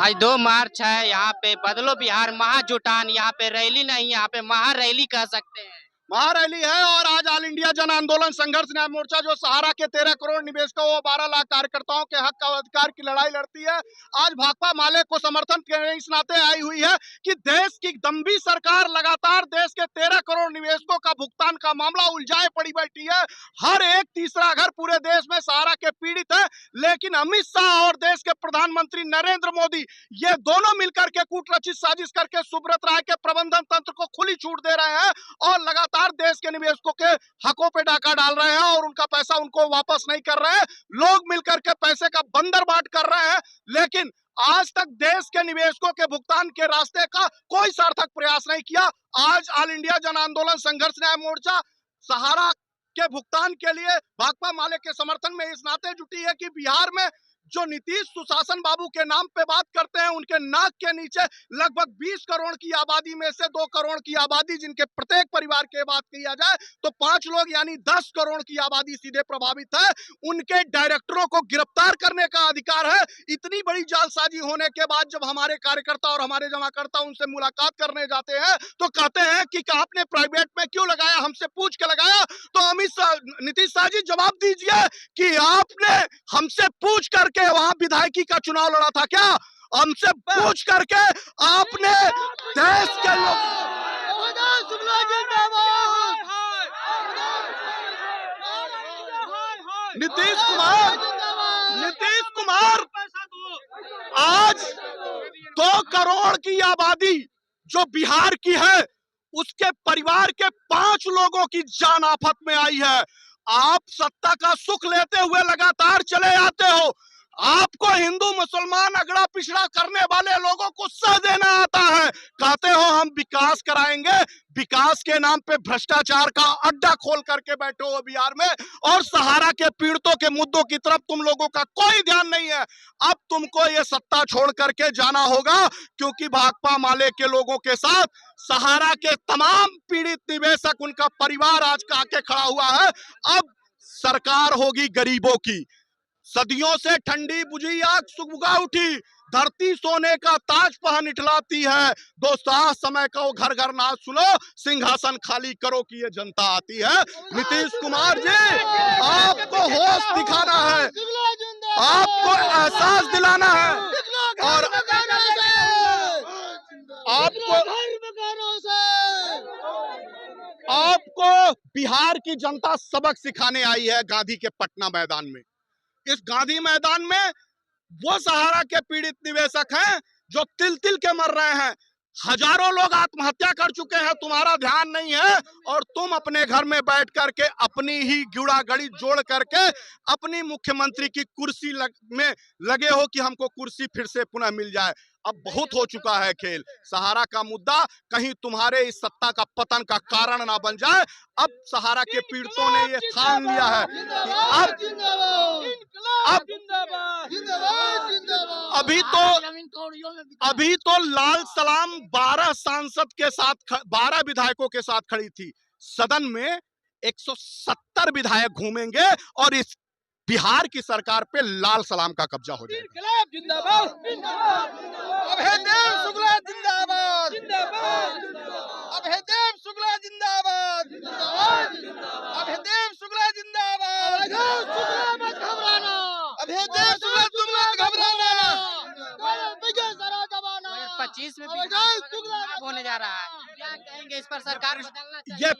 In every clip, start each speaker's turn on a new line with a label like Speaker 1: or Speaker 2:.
Speaker 1: आज 2 मार्च है, यहाँ पे बदलो बिहार महाजुटान, यहाँ पे रैली नहीं, यहाँ पे महारैली कह सकते हैं।
Speaker 2: महारैली है। और आज ऑल इंडिया जन आंदोलन संघर्ष न्याय मोर्चा जो सहारा के 13 करोड़ निवेशकों व 12 लाख कार्यकर्ताओं के हक और अधिकार की लड़ाई लड़ती है, आज भाकपा माले को समर्थन के इस नाते आई हुई है कि देश की दम्भी सरकार लगातार देश के 13 करोड़ निवेशकों का भुगतान का मामला उलझाए पड़ी बैठी है। हर एक तीसरा घर पूरे देश में सहारा के पीड़ित है, लेकिन अमित शाह और देश के प्रधानमंत्री नरेंद्र मोदी ये दोनों मिलकर के कूटरचित साजिश करके सुब्रत राय के प्रबंधन तंत्र को खुली छूट दे रहे हैं और लगातार देश के निवेशकों के हकों पे डाका डाल रहे हैं और उनका पैसा उनको वापस नहीं कर रहे हैं। लोग मिलकर के पैसे का बंदर बाट कर रहे हैं, लेकिन आज तक देश के निवेशकों के भुगतान के रास्ते का कोई सार्थक प्रयास नहीं किया। आज ऑल इंडिया जन आंदोलन संघर्ष न्याय मोर्चा सहारा के भुगतान के लिए भाकपा माले के समर्थन में इस नाते जुटी है कि बिहार में जो नीतीश सुशासन बाबू के नाम पे बात करते हैं, उनके नाक के नीचे लगभग 20 करोड़ की आबादी में से 2 करोड़ की आबादी, जिनके प्रत्येक परिवार की बात किया जाए तो 5 लोग यानी 10 करोड़ की आबादी सीधे प्रभावित है। उनके डायरेक्टरों को गिरफ्तार करने का अधिकार है। इतनी बड़ी जालसाजी होने के बाद जब हमारे कार्यकर्ता और हमारे जमाकर्ता उनसे मुलाकात करने जाते हैं तो कहते हैं कि आपने प्राइवेट में क्यों लगाया, हमसे पूछ के लगाया। तो अमित शाह, नीतीश शाह जी जवाब दीजिए कि आपने हमसे पूछ करके वहां विधायकी का चुनाव लड़ा था क्या? हमसे पूछ करके आपने देश के लोग नीतीश कुमार आज 2 करोड़ की आबादी जो बिहार की है, उसके परिवार के 5 लोगों की जान आफत में आई है। आप सत्ता का सुख लेते हुए लगातार चले आते हो। आपको हिंदू मुसलमान अगड़ा पिछड़ा करने वाले लोगों को सह देना आता है। कहते हो हम विकास कराएंगे, विकास के नाम पे भ्रष्टाचार का अड्डा खोल करके बैठे हो बिहार में, और सहारा के पीड़ितों के मुद्दों की तरफ तुम लोगों का कोई ध्यान नहीं है। अब तुमको ये सत्ता छोड़ करके जाना होगा, क्योंकि भाकपा माले के लोगों के साथ सहारा के तमाम पीड़ित निवेशक, उनका परिवार आज का आके खड़ा हुआ है। अब सरकार होगी गरीबों की। सदियों से ठंडी बुझी आग सुबह उठी, धरती सोने का ताज पहन इठलाती है। दोस्तों समय का वो घर घर नाच सुनो, सिंहासन खाली करो कि ये जनता आती है। नीतीश कुमार जी, आपको होश दिखाना है, आपको एहसास दिलाना है और आपको बिहार की जनता सबक सिखाने आई है गांधी के पटना मैदान में। इस गांधी मैदान में वो सहारा के पीड़ित निवेशक हैं जो तिल तिल के मर रहे हैं। हजारों लोग आत्महत्या कर चुके हैं, तुम्हारा ध्यान नहीं है, और तुम अपने घर में बैठ करके अपनी ही गुड़ा गड़ी जोड़ करके अपनी मुख्यमंत्री की कुर्सी में लगे हो कि हमको कुर्सी फिर से पुनः मिल जाए। अब बहुत हो चुका है खेल। सहारा का मुद्दा कहीं तुम्हारे इस सत्ता का पतन का कारण ना बन जाए। अब सहारा के पीड़ितों ने ये ठान लिया है कि अभी तो लाल सलाम 12 सांसद के साथ 12 विधायकों के साथ खड़ी थी। सदन में 170 विधायक घूमेंगे और इस बिहार की सरकार पे लाल सलाम का कब्जा हो जाएगा।
Speaker 3: अभयदेव शुक्ला जिंदाबाद, अभयदेव शुक्ला जिंदाबाद, अभयदेव शुक्ला जिंदाबाद, मत घबराना, अभयदेव शुक्ला तुम मत घबराना।
Speaker 1: 25 में होने जा रहा है, क्या कहेंगे इस पर? सरकार बदलना
Speaker 2: ये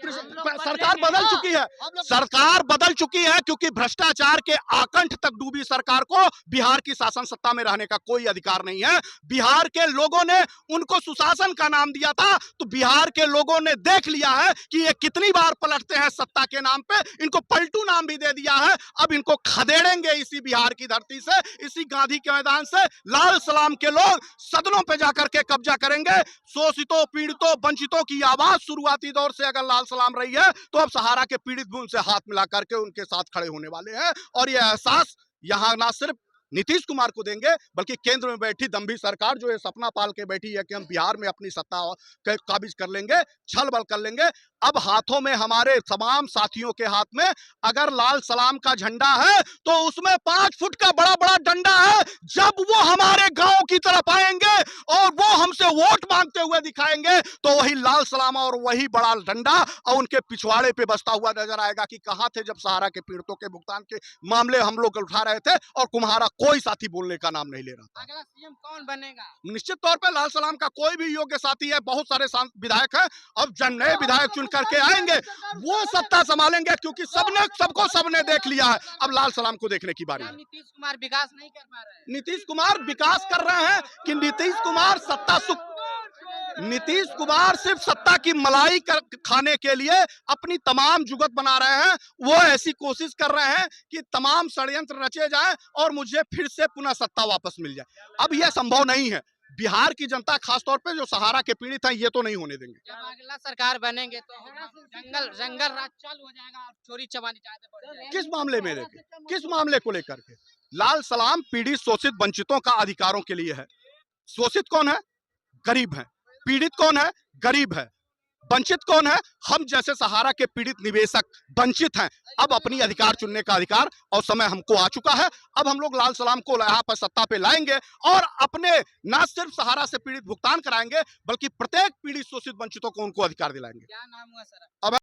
Speaker 2: सरकार बदल चुकी है, सरकार बदल चुकी है, क्योंकि भ्रष्टाचार के आकंठ तक डूबी सरकार को बिहार की शासन सत्ता में रहने का कोई अधिकार नहीं है। बिहार के लोगों ने उनको सुशासन का नाम दिया था, तो बिहार के लोगों ने देख लिया है कि ये कितनी बार पलटते हैं सत्ता के नाम पे। इनको पलटू नाम भी दे दिया है। अब इनको खदेड़ेंगे इसी बिहार की धरती से, इसी गांधी के मैदान से। लाल सलाम के लोग सदनों पे जाकर के कब्जा करेंगे। शोषितों, पीड़ितों, वंचितों की आवाज शुरुआती दौर से अगर लाल सलाम रही है, तो अब सहारा के पीड़ित भी उनसे हाथ मिला करके उनके साथ खड़े होने वाले हैं। और यह एहसास यहाँ ना सिर्फ नीतीश कुमार को देंगे, बल्कि केंद्र में बैठी दम्भी सरकार जो ये सपना पाल के बैठी है कि हम बिहार में अपनी सत्ता काबिज कर लेंगे, छल बल कर लेंगे। अब हाथों में, हमारे तमाम साथियों के हाथ में अगर लाल सलाम का झंडा है तो उसमें 5 फुट का बड़ा बड़ा डंडा है। जब वो हमारे गांव की तरफ आएंगे और वो हमसे वोट मांगते हुए दिखाएंगे तो वही लाल सलाम और वही बड़ा डंडा और उनके पिछवाड़े पे बसता हुआ नजर आएगा कि कहां थे जब सहारा के पीड़ितों के भुगतान के मामले हम लोग उठा रहे थे और तुम्हारा कोई साथी बोलने का नाम नहीं ले रहा था।
Speaker 1: अगला सीएम कौन बनेगा?
Speaker 2: निश्चित तौर पे लाल सलाम का कोई भी योग्य साथी है, बहुत सारे विधायक हैं। अब जब नए विधायक चुन करके आएंगे वो सत्ता संभालेंगे, क्योंकि सबने देख लिया है। अब लाल सलाम को देखने की बारी है।
Speaker 1: नीतीश कुमार विकास नहीं कर पा रहे हैं?
Speaker 2: नीतीश कुमार विकास कर रहे हैं कि नीतीश कुमार नीतीश कुमार सिर्फ सत्ता की मलाई खाने के लिए अपनी तमाम जुगत बना रहे हैं। वो ऐसी कोशिश कर रहे हैं कि तमाम षड्यंत्र रचे जाएं और मुझे फिर से पुनः सत्ता वापस मिल जाए। अब यह संभव नहीं है। बिहार की जनता, खासतौर पे जो सहारा के पीड़ित हैं, ये तो नहीं होने देंगे।
Speaker 1: जब अगला सरकार बनेंगे तो जंगल राज चालू हो जाएगा और चोरी चमारी ज्यादा बढ़ जाएगी।
Speaker 2: किस मामले में लेके, किस मामले को लेकर के? लाल सलाम पीड़ित, शोषित, वंचितों का अधिकारों के लिए है। शोषित कौन है? गरीब है। पीड़ित कौन है? गरीब है। वंचित कौन है? हम जैसे सहारा के पीड़ित निवेशक वंचित हैं। अब अपनी अधिकार चुनने का अधिकार और समय हमको आ चुका है। अब हम लोग लाल सलाम को यहाँ पर सत्ता पे लाएंगे और अपने न सिर्फ सहारा से पीड़ित भुगतान कराएंगे, बल्कि प्रत्येक पीड़ित, शोषित, वंचितों को उनको अधिकार दिलाएंगे।
Speaker 1: क्या नाम हुआ सर?
Speaker 2: अब